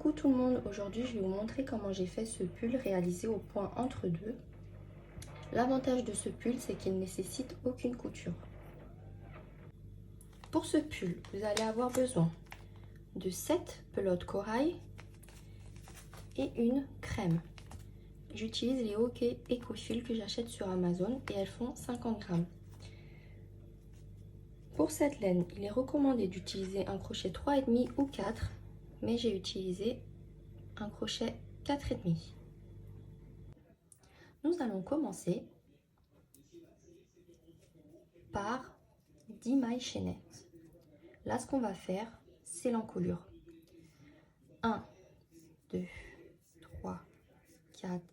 Coucou tout le monde, aujourd'hui je vais vous montrer comment j'ai fait ce pull réalisé au point entre deux. L'avantage de ce pull, c'est qu'il ne nécessite aucune couture. Pour ce pull, vous allez avoir besoin de 7 pelotes corail et une crème. J'utilise les OK Ecofil que j'achète sur Amazon et elles font 50 grammes. Pour cette laine, il est recommandé d'utiliser un crochet 3,5 ou 4, mais j'ai utilisé un crochet 4,5. Nous allons commencer par 10 mailles chaînettes. Là, ce qu'on va faire, c'est l'encolure. 1, 2, 3, 4,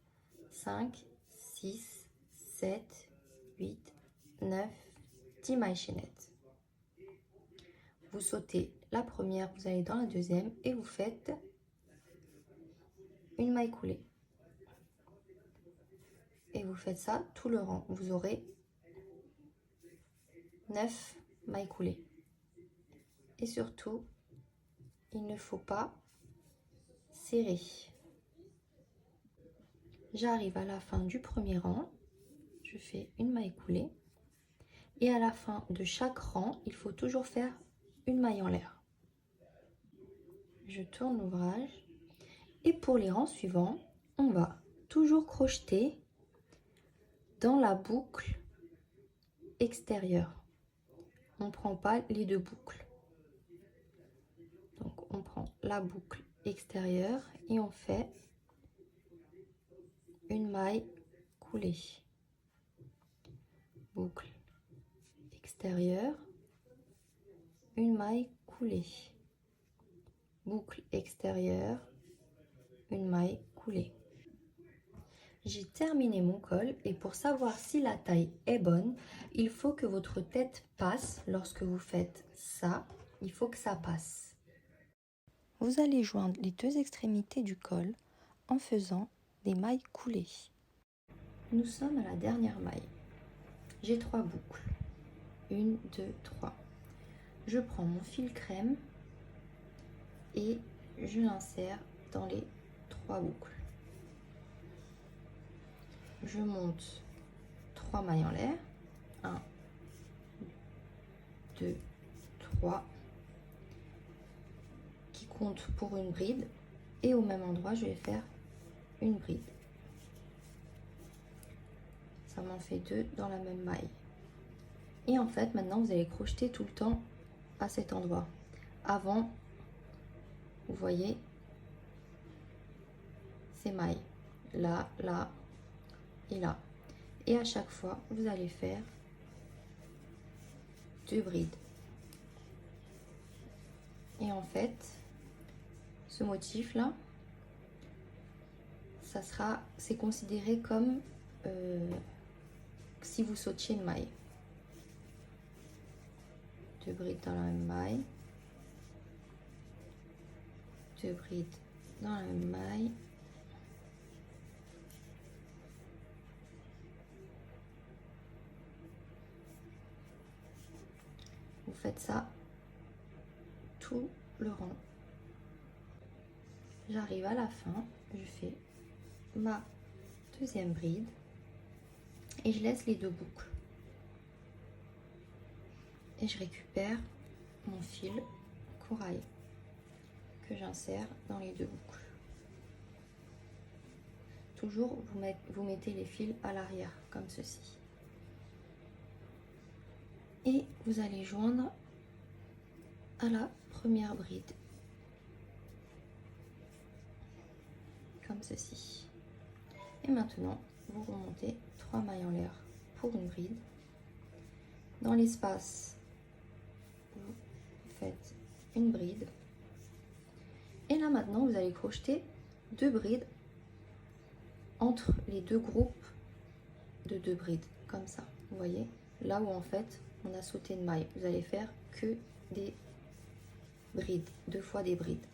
5, 6, 7, 8, 9, 10 mailles chaînettes. Vous sautez la première, vous allez dans la deuxième et vous faites une maille coulée. Et vous faites ça tout le rang. Vous aurez 9 mailles coulées. Et surtout, il ne faut pas serrer. J'arrive à la fin du premier rang, je fais une maille coulée. Et à la fin de chaque rang, il faut toujours faire une maille en l'air. Je tourne l'ouvrage. Et pour les rangs suivants, on va toujours crocheter dans la boucle extérieure. On ne prend pas les deux boucles. Donc on prend la boucle extérieure et on fait une maille coulée. Boucle extérieure, une maille coulée. Boucle extérieure, une maille coulée. J'ai terminé mon col et pour savoir si la taille est bonne, il faut que votre tête passe. Lorsque vous faites ça, il faut que ça passe. Vous allez joindre les deux extrémités du col en faisant des mailles coulées. Nous sommes à la dernière maille. J'ai 3 boucles. 1, 2, 3. Je prends mon fil crème et je l'insère dans les 3 boucles. Je monte 3 mailles en l'air. 1, 2, 3. Qui compte pour une bride. Et au même endroit, je vais faire une bride. Ça m'en fait 2 dans la même maille. Et en fait, maintenant, vous allez crocheter tout le temps à cet endroit. Avant, vous voyez ces mailles. Là, là et là. Et à chaque fois, vous allez faire 2 brides. Et en fait, ce motif là, c'est considéré comme si vous sautiez une maille. 2 brides dans la même maille. 2 brides dans la même maille. Vous faites ça tout le rang. J'arrive à la fin, je fais ma deuxième bride et je laisse les 2 boucles. Et je récupère mon fil corail que j'insère dans les 2 boucles. Toujours, vous mettez les fils à l'arrière, comme ceci. Et vous allez joindre à la première bride. Comme ceci. Et maintenant, vous remontez 3 mailles en l'air pour une bride. Dans l'espace, vous faites une bride. Et là maintenant, vous allez crocheter 2 brides entre les 2 groupes de 2 brides, comme ça. Vous voyez, là où en fait, on a sauté une maille. Vous allez faire que des brides, 2 fois des brides.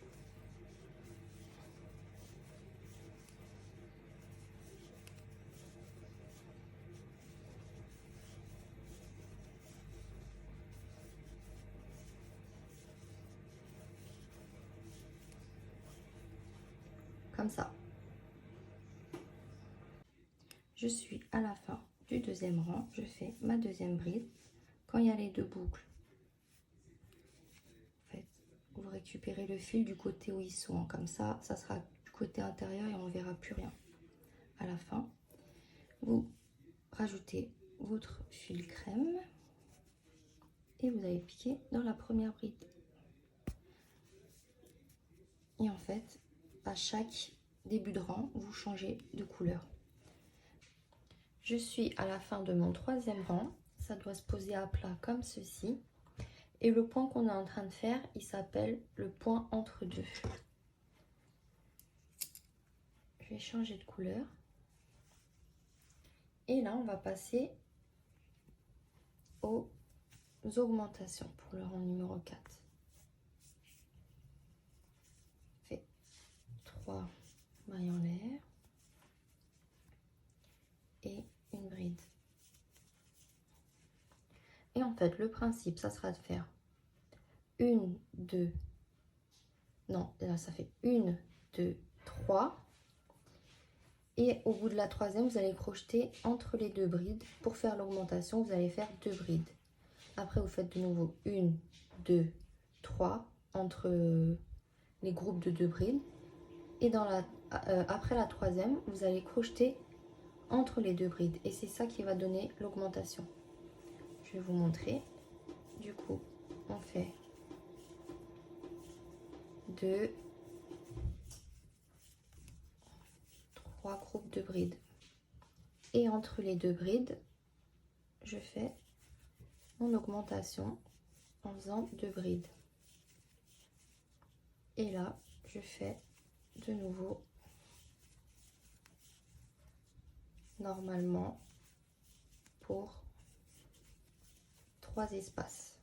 comme ça. Je suis à la fin du deuxième rang, je fais ma deuxième bride. Quand il y a les deux boucles, en fait, vous récupérez le fil du côté où ils sont, comme ça sera du côté intérieur et on ne verra plus rien. À la fin, vous rajoutez votre fil crème et vous allez piquer dans la première bride. Et en fait, à chaque début de rang, vous changez de couleur. Je suis à la fin de mon troisième rang, ça doit se poser à plat comme ceci. Et le point qu'on est en train de faire, il s'appelle le point entre deux. Je vais changer de couleur. Et là, on va passer aux augmentations pour le rang numéro 4. On fait 3 mailles en l'air et une bride. Et en fait, le principe, ça sera de faire une, deux, non, là ça fait 1, 2, 3. Et au bout de la troisième, vous allez crocheter entre les deux brides. Pour faire l'augmentation, vous allez faire 2 brides. Après, vous faites de nouveau 1, 2, 3 entre les groupes de 2 brides. Et après la troisième, vous allez crocheter entre les 2 brides. Et c'est ça qui va donner l'augmentation. Je vais vous montrer. Du coup, on fait 2, 3 groupes de brides. Et entre les 2 brides, je fais mon augmentation en faisant 2 brides. Et là, je fais de nouveau normalement pour 3 espaces.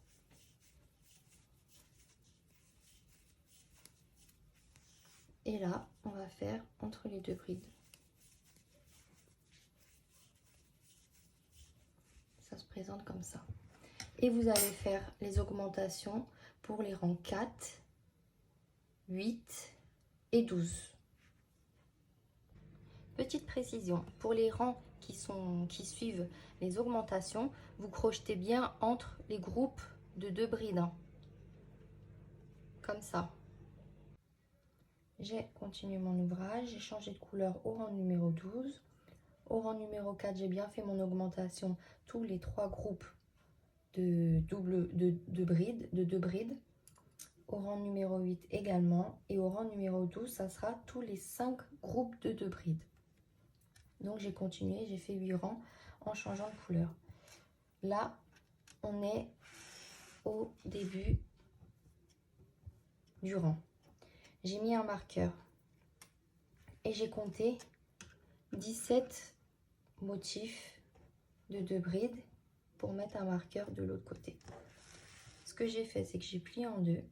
Et là, on va faire entre les 2 brides. Ça se présente comme ça. Et vous allez faire les augmentations pour les rangs 4, 8 et 12. Petite précision, pour les rangs qui suivent les augmentations, vous crochetez bien entre les groupes de 2 brides. Hein. Comme ça. J'ai continué mon ouvrage, j'ai changé de couleur au rang numéro 12. Au rang numéro 4, j'ai bien fait mon augmentation, tous les 3 groupes de 2 brides. Au rang numéro 8 également. Et au rang numéro 12, ça sera tous les 5 groupes de 2 brides. Donc j'ai continué, j'ai fait 8 rangs en changeant de couleur. Là, on est au début du rang. J'ai mis un marqueur et j'ai compté 17 motifs de 2 brides pour mettre un marqueur de l'autre côté. Ce que j'ai fait, c'est que j'ai plié en deux.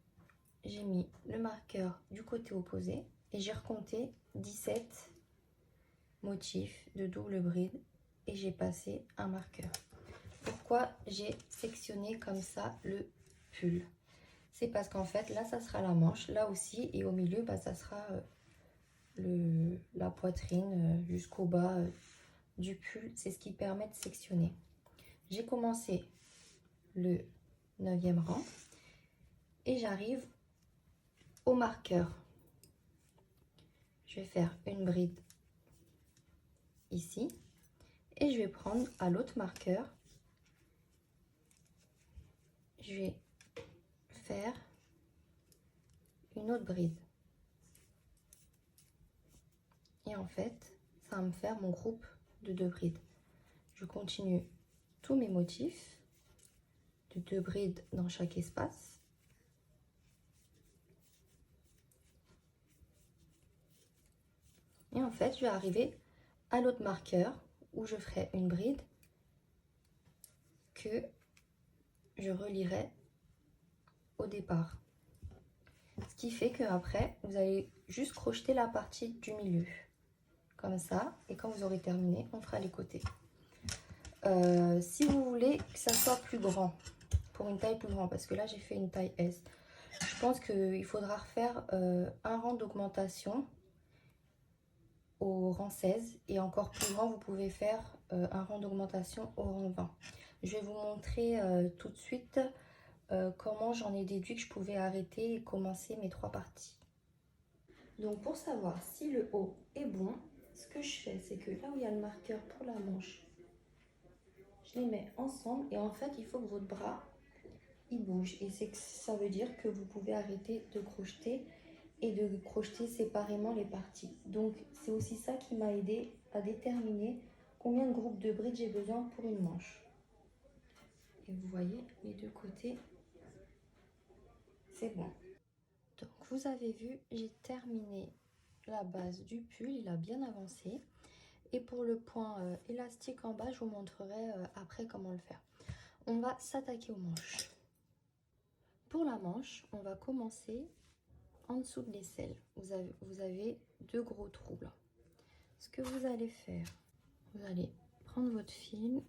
J'ai mis le marqueur du côté opposé et j'ai recompté 17 motifs de double bride et j'ai passé un marqueur. Pourquoi j'ai sectionné comme ça le pull? C'est parce qu'en fait là ça sera la manche, là aussi, et au milieu ça sera la poitrine jusqu'au bas du pull. C'est ce qui permet de sectionner. J'ai commencé le 9e rang et j'arrive au marqueur. Je vais faire une bride ici et je vais prendre à l'autre marqueur, je vais faire une autre bride et en fait ça va me faire mon groupe de 2 brides. Je continue tous mes motifs de 2 brides dans chaque espace. Et en fait, je vais arriver à l'autre marqueur où je ferai une bride que je relierai au départ. Ce qui fait qu'après, vous allez juste crocheter la partie du milieu. Comme ça. Et quand vous aurez terminé, on fera les côtés. Si vous voulez que ça soit plus grand, pour une taille plus grande, parce que là, j'ai fait une taille S. Je pense qu'il faudra refaire un rang d'augmentation au rang 16 et encore plus grand, vous pouvez faire un rang d'augmentation au rang 20. Je vais vous montrer tout de suite comment j'en ai déduit que je pouvais arrêter et commencer mes 3 parties. Donc pour savoir si le haut est bon, ce que je fais, c'est que là où il y a le marqueur pour la manche, je les mets ensemble et en fait il faut que votre bras il bouge et ça veut dire que vous pouvez arrêter de crocheter et de crocheter séparément les parties. Donc c'est aussi ça qui m'a aidé à déterminer combien de groupes de brides j'ai besoin pour une manche. Et vous voyez les deux côtés, c'est bon. Donc vous avez vu, j'ai terminé la base du pull, il a bien avancé. Et pour le point élastique en bas, je vous montrerai après comment le faire. On va s'attaquer aux manches. Pour la manche, on va commencer en dessous de l'aisselle. Vous avez 2 gros trous là. Ce que vous allez faire, vous allez prendre votre fil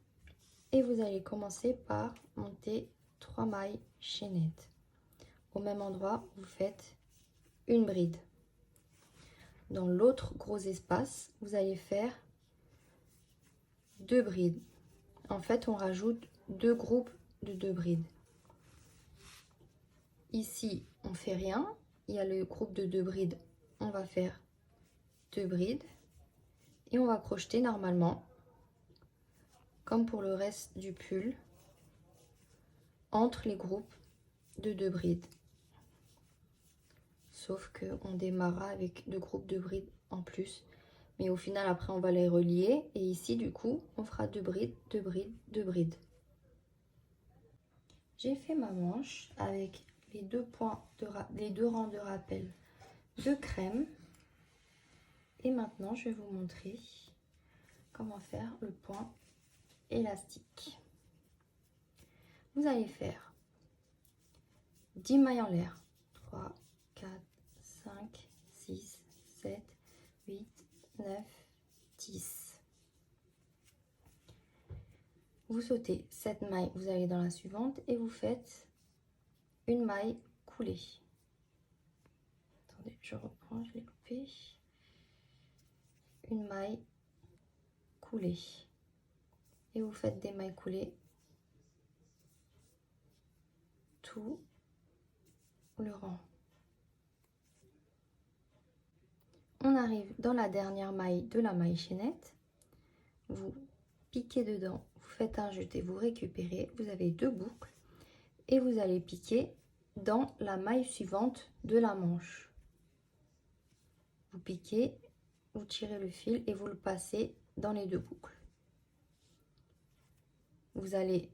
et vous allez commencer par monter 3 mailles chaînettes. Au même endroit, vous faites une bride. Dans l'autre gros espace, vous allez faire 2 brides. En fait, on rajoute 2 groupes de 2 brides. Ici, on fait rien. Il y a le groupe de 2 brides. On va faire 2 brides. Et on va crocheter normalement, comme pour le reste du pull, entre les groupes de 2 brides. Sauf qu'on démarrera avec 2 groupes de brides en plus. Mais au final, après, on va les relier. Et ici, du coup, on fera 2 brides, 2 brides, 2 brides. J'ai fait ma manche avec les 2 rangs de rappel de crème. Et maintenant, je vais vous montrer comment faire le point élastique. Vous allez faire 10 mailles en l'air. 3, 4, 5, 6, 7, 8, 9, 10. Vous sautez 7 mailles, vous allez dans la suivante et vous faites une maille coulée. Attendez, je reprends, je l'ai coupé. Une maille coulée. Et vous faites des mailles coulées tout le rang. On arrive dans la dernière maille de la maille chaînette. Vous piquez dedans, vous faites un jeté, vous récupérez, vous avez 2 boucles et vous allez piquer dans la maille suivante de la manche. Vous piquez, vous tirez le fil et vous le passez dans les 2 boucles. Vous allez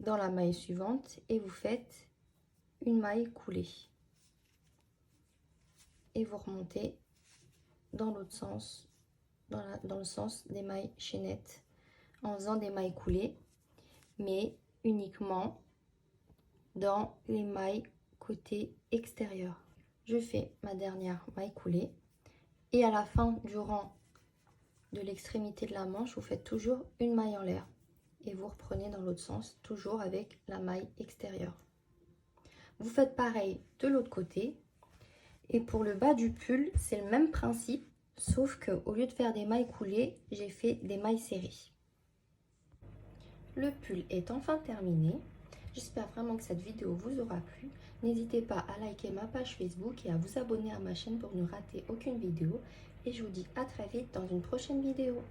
dans la maille suivante et vous faites une maille coulée. Et vous remontez dans l'autre sens, dans le sens des mailles chaînettes, en faisant des mailles coulées, mais uniquement dans les mailles côté extérieur. Je fais ma dernière maille coulée et à la fin du rang de l'extrémité de la manche, vous faites toujours une maille en l'air et vous reprenez dans l'autre sens, toujours avec la maille extérieure. Vous faites pareil de l'autre côté et pour le bas du pull, c'est le même principe, sauf que au lieu de faire des mailles coulées, j'ai fait des mailles serrées. Le pull est enfin terminé. J'espère vraiment que cette vidéo vous aura plu. N'hésitez pas à liker ma page Facebook et à vous abonner à ma chaîne pour ne rater aucune vidéo. Et je vous dis à très vite dans une prochaine vidéo.